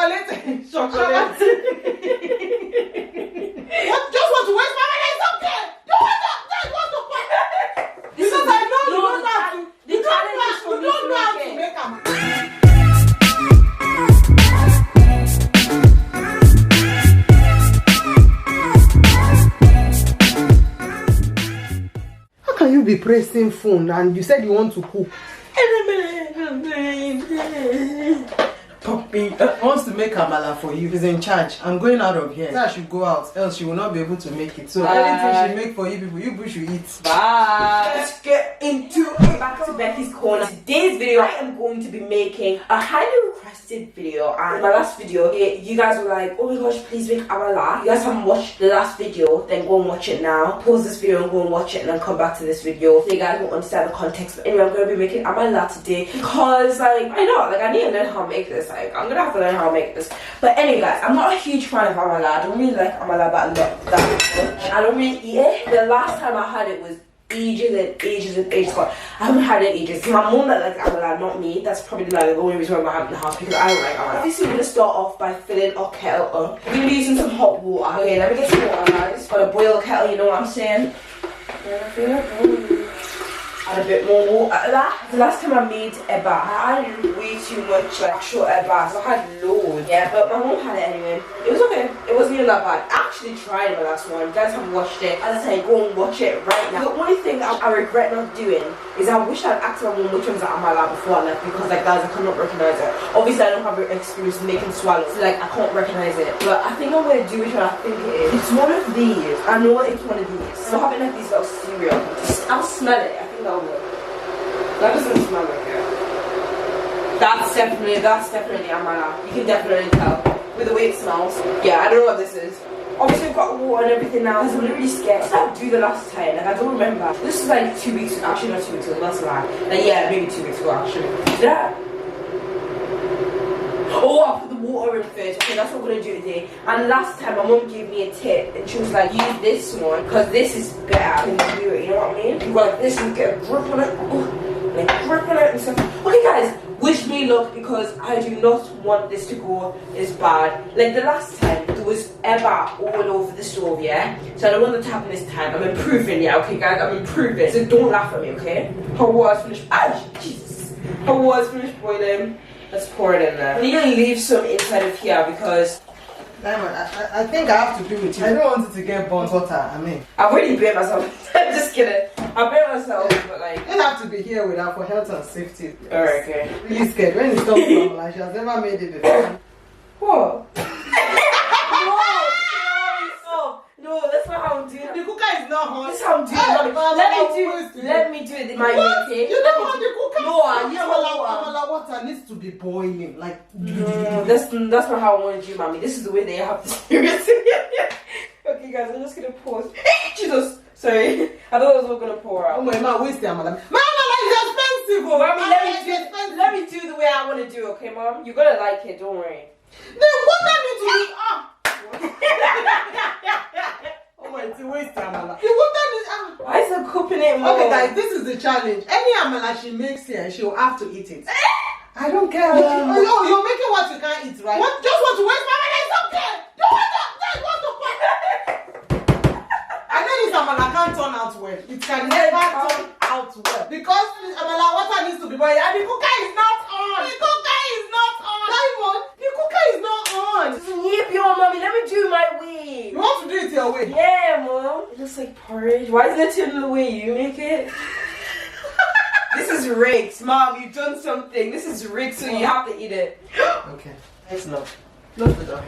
chocolate. Chocolate. What? Just want to waste my money? It's okay. You want that? That's what's the point. Because I know you don't know how to. You don't know how to make them. How can you be pressing phone and you said you want to cook? Puppy wants to make amala for you. He's in charge. I'm going out of here. So I should go out, else she will not be able to make it. So anything she make for you people, you people should eat. Bye. Let's get into it. Back to Becky's corner. Today's video, I am going to be making a highly requested video. And my last video, you guys were like, oh my gosh, please make amala. You guys haven't watched the last video, then go and watch it now. Pause this video and go and watch it, and then come back to this video so you guys will understand the context. But anyway, I'm going to be making amala today because, like, I know, like, I need to learn how to make this. Like, I'm gonna have to learn how to make this. But anyway, guys, I'm not a huge fan of amala. I don't really like amala that much. I don't really eat it. The last time I had it was ages and ages and ages ago. I haven't had it in ages. My mom that likes amala, not me. That's probably like the only reason why I'm having the house, because I don't like amala. Obviously, we're gonna start off by filling our kettle up. We're gonna be using some hot water. Okay, let me get some water, guys. Gotta boil the kettle, you know what I'm saying? Add a bit more water. The last time I made eba, I had way too much like short eba, so I had loads. Yeah, but my mom had it anyway. It was okay. It wasn't even that bad. I actually tried my last one. You guys haven't watched it. As I say, go and watch it right now. The only thing that I regret not doing is I wish I'd asked my mom which ones are amala before I left, because like guys, I cannot recognize it. Obviously, I don't have experience making swallow, so like I can't recognize it. But I think I'm gonna do which one I think it is. It's one of these. I know it's one of these. So I'm having like these little cereal. I'll smell it. I think that will. That doesn't smell like it. That's definitely amala. You can definitely tell with the way it smells. Yeah, I don't know what this is. Obviously, we've got water and everything now. So I'm really scared. What did I do the last time? Like, I don't remember. This is like 2 weeks ago. Actually, not 2 weeks ago. That's a lie. Like, yeah, maybe 2 weeks ago, actually. Yeah. Oh, I put the water in first. Okay, that's what we're gonna do today. And last time, my mom gave me a tip, and she was like, use this one, because this is better than you do it. You know what I mean? You go like this, and you get a grip on it. Oh, like grip on it and stuff. Okay, guys, wish me luck, because I do not want this to go as bad. Like the last time, there was eba all over the stove, yeah? So I don't want that to happen this time. I'm improving, yeah, okay, guys? I'm improving. So don't laugh at me, okay? Her water's finished. Ah, Jesus. Her water's finished boiling. Let's pour it in there. I need to leave some inside of here because Diamond, I think I have to be with you. I don't want it to get burnt hotter. I mean, I've already burnt myself. I'm just kidding. I burnt myself, but like, you have to be here with her for health and safety. Alright, okay. Really scared when it comes from like she has never made it before. What? No, that's not how I'm doing it. The cooker is not hot. That's how I'm doing it. Let me do it my way, okay? You don't want the cooker? No, Amala water needs to be boiling. Like, no, that's not how I want to do, mommy. This is the way they have to experience it. Okay, guys, I'm just gonna pause. Jesus! Sorry. I thought I was all gonna pour out. Oh my god, waste the amala. My amala is expensive. Oh, mommy, let me do the way I want to do, okay, mom? You're gonna like it, don't worry. The water needs to be oh my, it's a waste of amala. The water is why is it cooking it more? Okay, guys, this is the challenge. Any amala she makes here, she will have to eat it. I don't care. You're making what you can't eat, right? What? Just want to waste my money? It's okay. Don't want that. That's what the fuck. And then this amala can't turn out well. It can never turn out well because amala water needs to be boiled and the cooker is not on. The cooker is not on. Diamond, the cooker is not on. Yep, yo, mommy, let me do my way. You want to do it your way? Yeah, mom. It looks like porridge. Why isn't it turning the way you make it? This is rigged, mom. You've done something. This is rigged, so you have to eat it. Okay, that's enough. Close the door.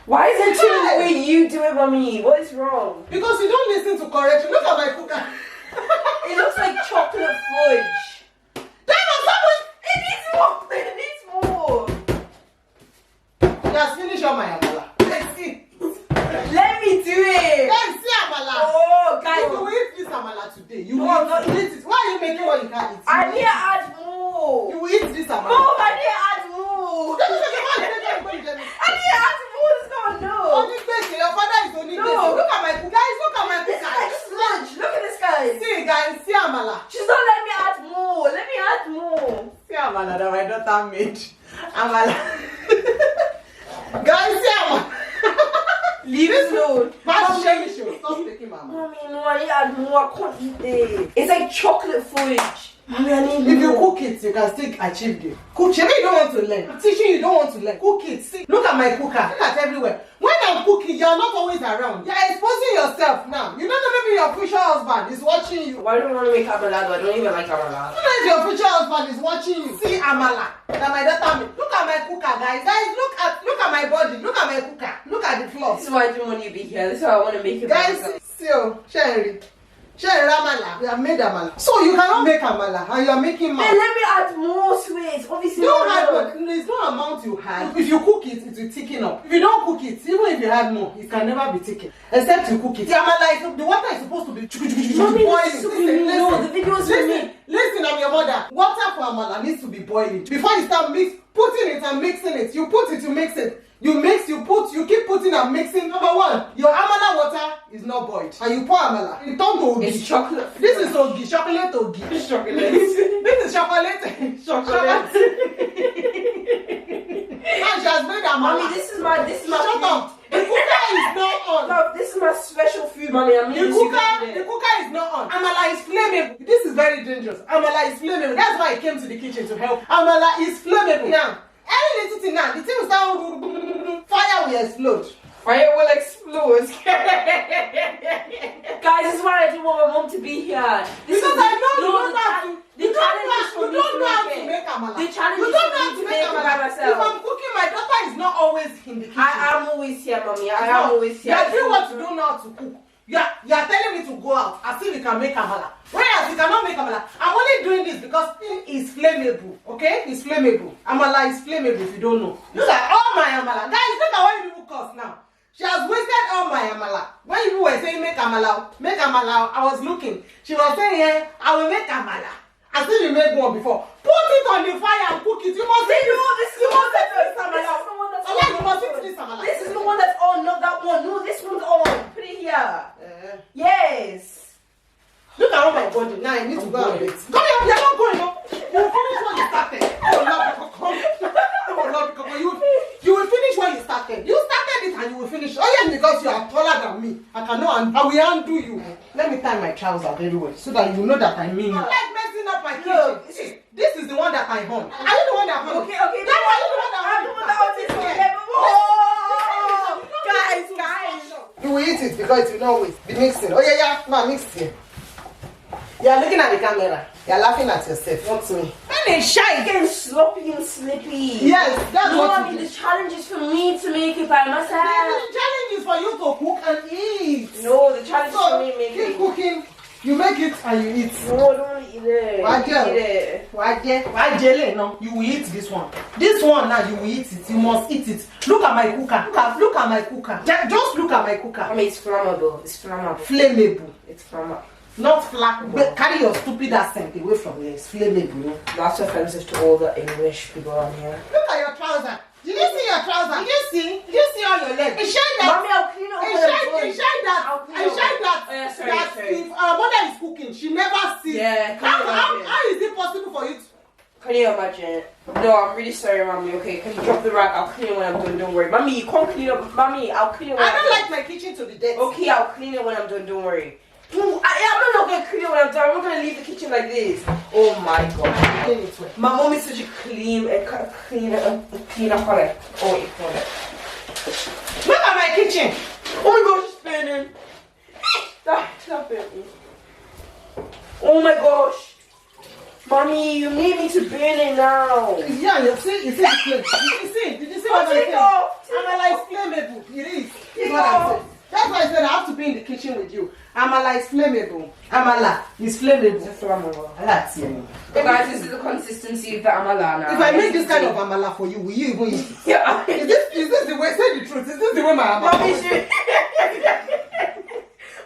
Why is it turning the way you do it, mommy? What is wrong? Because you don't listen to correction. Look at my cooker. It looks like chocolate fudge. It needs more. It needs more. Let's finish all my amala. Let's see. Let me do it. Let's see amala. Oh, guys. You will eat this amala today. You will No, eat it. Why are you making what you can't eat? I need to add more. You will eat this amala. Mom, I need to add more. I need to add more. It's not no. Only question. Your father is only No. Look at my cooker. Guys, look at my This is cooker. like sludge. Look at this guy. See, guys, see amala. She's not letting me add more. amala that my daughter made. Amala. Guys, see amala. Leave it alone. Stop taking my amala. Mommy, no, I add more. I can't eat this. It's like chocolate fudge. Mommy, I need If you cook it, you can still achieve it. Cook, maybe you don't want to learn. I'm teaching you, don't want to learn. Cook it. See, look at my cooker. Look at everywhere. When I'm cooking, you're not always around. You're exposing yourself now. You don't know maybe your future husband is watching you. Why do you want to make amala? I don't even like amala. You know if your future husband is watching you. See amala that my daughter made. Look at my cooker, guys. Guys, look at my body. Look at my cooker. Look at the floor. This is why I didn't want you to be here. This is how I want to make it. Guys, see, Sherry. Sherry amala. We have made amala. So you cannot make amala and you are making Then let me add more to it. Obviously, don't add more. There's no amount you had. If you cook it, it will thicken up. If you don't cook it, even if you add more, it can never be thicken. Except you cook it. The amala, the water is supposed to be boiling. No, the video is for me. Listen, I'm your mother. Water for amala needs to be boiling. Before you start putting it and mixing it, you put it, you mix it. You mix, you keep putting and mixing. Number one, your amala water is not boiled. And you pour amala. It turns to ogi. It's chocolate. This is ogi, chocolate ogi. It's chocolate. This is chocolate. Chocolate. And she has made amala. Mommy, this is my Shut up. The cooker is not on. No, this is my special food, mommy. I mean, The cooker is not on. Amala is flammable. This is very dangerous. Amala is flammable. That's why I came to the kitchen to help. Amala is flammable. Now, any little thing now, the thing will start, fire will explode. Fire will explode. Guys, this is why I didn't want my mom to be here. This Because is I know you don't know how to. The challenge is for me to make amala. The challenge you is don't for know how me to to make make it by amala. myself. If I'm cooking, my daughter is not always in the kitchen. I am always here, mommy. I am always here. You're doing what you don't know how to cook. You're telling me to go out as if you can make amala. Whereas you cannot make amala. I'm only doing this because it is flammable. Okay? It's flammable. Amala is flammable if you don't know. Look at all my amala. Guys, look at what people cost now. She has wasted all my amala. When you were saying make amala, I was looking. She was saying, yeah, I will make amala. I still you made one before. Put it on the fire and cook it. You must eat this amala. You must eat this amala. This is the one that's on, not that one. No, this one's on. Put it here. Yes. Look at all my body. Now I need to go and wait. Come here, you're not going up. You will finish what you started. You will finish what you started. You started it and you will finish. Oh yes, because you are taller than me. I will undo you. Let me tie my trousers very well so that you know that I mean it. I like messing up my kitchen. This is the one that I hung. Are you the one that hung? Okay. That's why you the one that Guys. You will eat it because it will not waste. Be mixing. Oh yeah. Now mix here. You are looking at the camera. You are laughing at yourself, not me. When it's shy, getting sloppy and slippy. Yes, that's what I mean, the challenge is for me to make it by myself. The challenge is for you to cook and eat. No, the challenge is for me to make keep it. cooking. You make it and you eat. No, I don't want to eat it. Why no? You will eat this one. This one now, you will eat it. You must eat it. Look at my cooker. Look at my cooker. Just look at my cooker. I mean, it's flammable. It's flammable. Flammable. It's flammable. Not flammable. Carry your stupid accent away from here. It's flammable. That's offensive to all the English people on here. Look at your trouser. Did you see your trouser? Did you see all your legs? It shine that. Mommy, I'll clean it. It shine that. Oh, yeah, sorry. If our mother is cooking, she never sees. Yeah, how is it possible for you to? Can you imagine? No, I'm really sorry, mommy. Okay, can you drop the rag? I'll clean it when I'm done. Don't worry, mommy. You can't clean up. Mommy, I'll clean it when I don't like my kitchen to be dirty. Okay, I'll clean it when I'm done. Don't worry. I'm not gonna clean it when I'm done. I'm not gonna leave the kitchen like this. Oh my god. My mom is such a clean color. Oh, you call it. Look at my kitchen. Oh my gosh, it's burning. Stop it. Oh my gosh. Mommy, you need me to burn it now. Yeah, you see the flame. Did you see what I said? Amala is flammable. It is. That's what I said. That's why I said I have to be in the kitchen with you. Amala is flammable. Amala is flammable. It's flammable. That's it. So guys, this is the consistency of the amala now. If I make this kind of amala for you, will you even eat it? Yeah. Is this the way? Say the truth. Is this the way my amala is?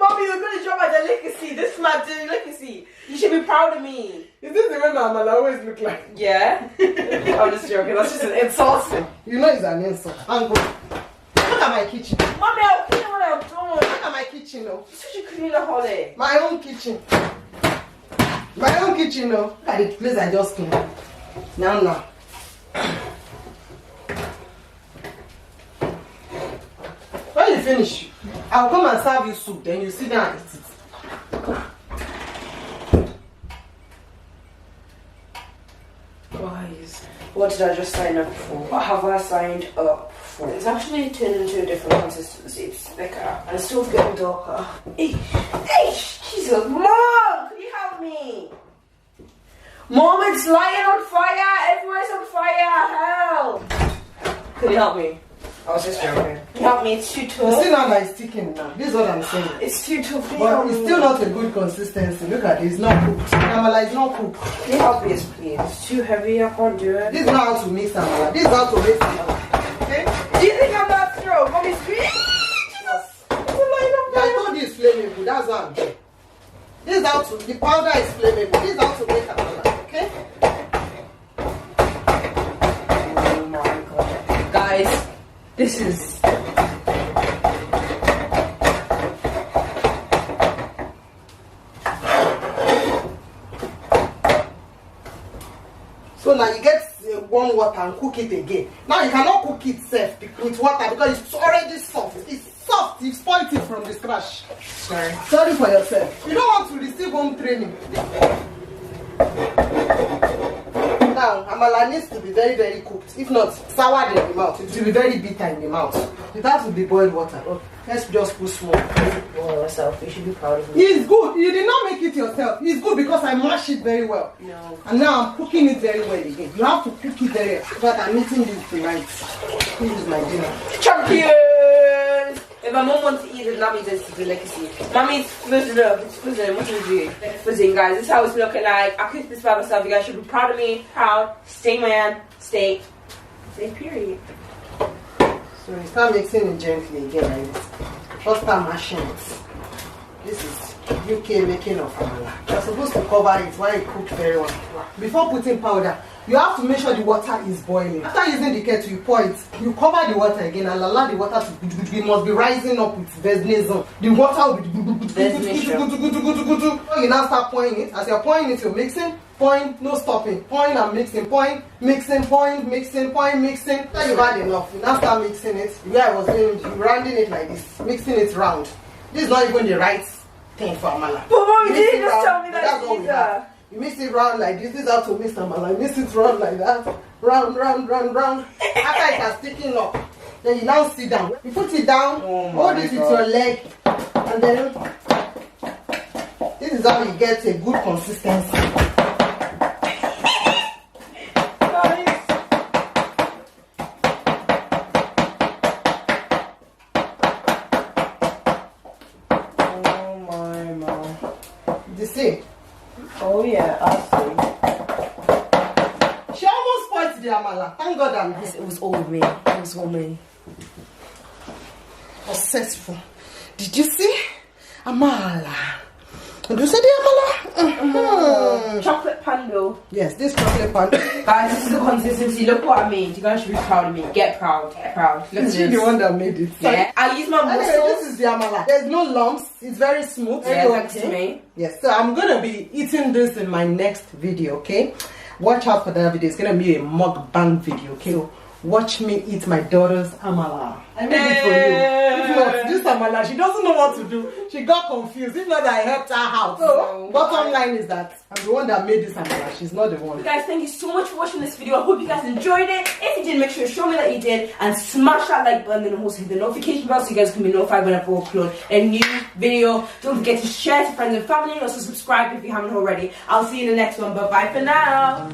Mommy, you're gonna drop my delicacy. This is my delicacy. You should be proud of me. Is this the way my amala always look like? Yeah. I'm just joking. That's just an insult. You know it's an insult. I'm good. Look at my kitchen. Mommy, I'll clean it when I'm done. Look at my kitchen, though. You're such a cleaner, Holly. My own kitchen. My own kitchen, though. Look at the place I just cleaned. Now. When you finish, I'll come and serve you soup. Then you sit down and eat it. Guys, what did I just sign up for? What have I signed up for? It's actually turned into a different consistency. It's thicker and it's still getting darker. Eesh, Jesus, Mom, can you help me? Mom, it's lighting on fire. Everywhere's on fire. Help! Can you help me? I was just joking. Can you help me? It's too tough. You see now that it's sticking now. This is what I'm saying. It's too tough. But it's still not a good consistency. Look at it. It's not cooked. Amala is not cooked. Can you help me, please? It's too heavy. I can't do it. This is not how to mix amala. This is how to make amala. Okay? Do you think I'm that strong? Mommy, Jesus! I told you it's flammable. That's how I'm doing. This is how to. The powder is flammable. This is how to make amala. Okay? Oh my god. Guys, this is. So now you get warm water and cook it again. Now you cannot cook it safe with water because it's already soft. It's soft. You've spoiled it from the scratch. Sorry for yourself. You don't want to receive home training. Now, amala needs to be very, very cooked. If not, soured in the mouth. It will be very bitter in the mouth. It has to be boiled water. Oh, let's just put small. Oh, myself. You should be proud of me. It's good. You did not make it yourself. It's good because I mashed it very well. No. And now I'm cooking it very well again. You have to cook it very well. But I'm eating this tonight. This is my dinner. Champions! If my mom wants to eat it, that means it's the legacy. Mommy's fizzing up. It's fizzing. What do we do? It's fizzing, guys. This is how it's looking like. I cooked this by myself. You guys should be proud of me. Proud. Stay man. Stay. Stay period. So you start mixing it gently again like this. First start mashing it. This is UK making of amala. You're supposed to cover it while it cooks very well. Before putting powder, you have to make sure the water is boiling. After using the kettle, you pour it. You cover the water again and allow the water to. It must be rising up with vesnizon. The water will be. You now start pouring it. As you're pouring it, you're mixing. Pouring, no stopping. Pouring and mixing. Pouring, mixing, pouring, mixing, pouring, mixing. After you've had enough, you now start mixing it. The way I was doing, rounding it like this. Mixing it round. This is not even the right thing for amala. But Mom, you didn't just tell me That's all we have. You mix it round like this. This is how to mix amala. You mix it round like that. Round, round, round, round. After it has sticking up, then you now sit down. You put it down, hold it with your leg, and then this is how you get a good consistency. Oh yeah, I see. She almost spoiled the amala. Thank God I'm here. It was all me. It was all me. Successful. Did you see? Amala. Did you see the amala? Chocolate pando. Yes, this chocolate pando. Guys, this is the consistency. Look what I mean. You guys should be proud of me. Get proud. Get proud. Look at Is she this. the one that made it? Yeah. I use my muscles. Anyway, this is the amala. There's no lumps. It's very smooth. Yeah, thanks to me. Yes, so I'm gonna be eating this in my next video, okay? Watch out for that video. It's gonna be a mukbang video, okay? So watch me eat my daughter's amala. I made it for you. If not, this amala, she doesn't know what to do. She got confused. If not, I helped her out. So, bottom line is that I'm the one that made this amala. She's not the one. Guys, thank you so much for watching this video. I hope you guys enjoyed it. If you did, make sure to show me that you did and smash that like button and also hit the notification bell so you guys can be notified whenever I upload a new video. Don't forget to share to friends and family and also subscribe if you haven't already. I'll see you in the next one. Bye-bye for now.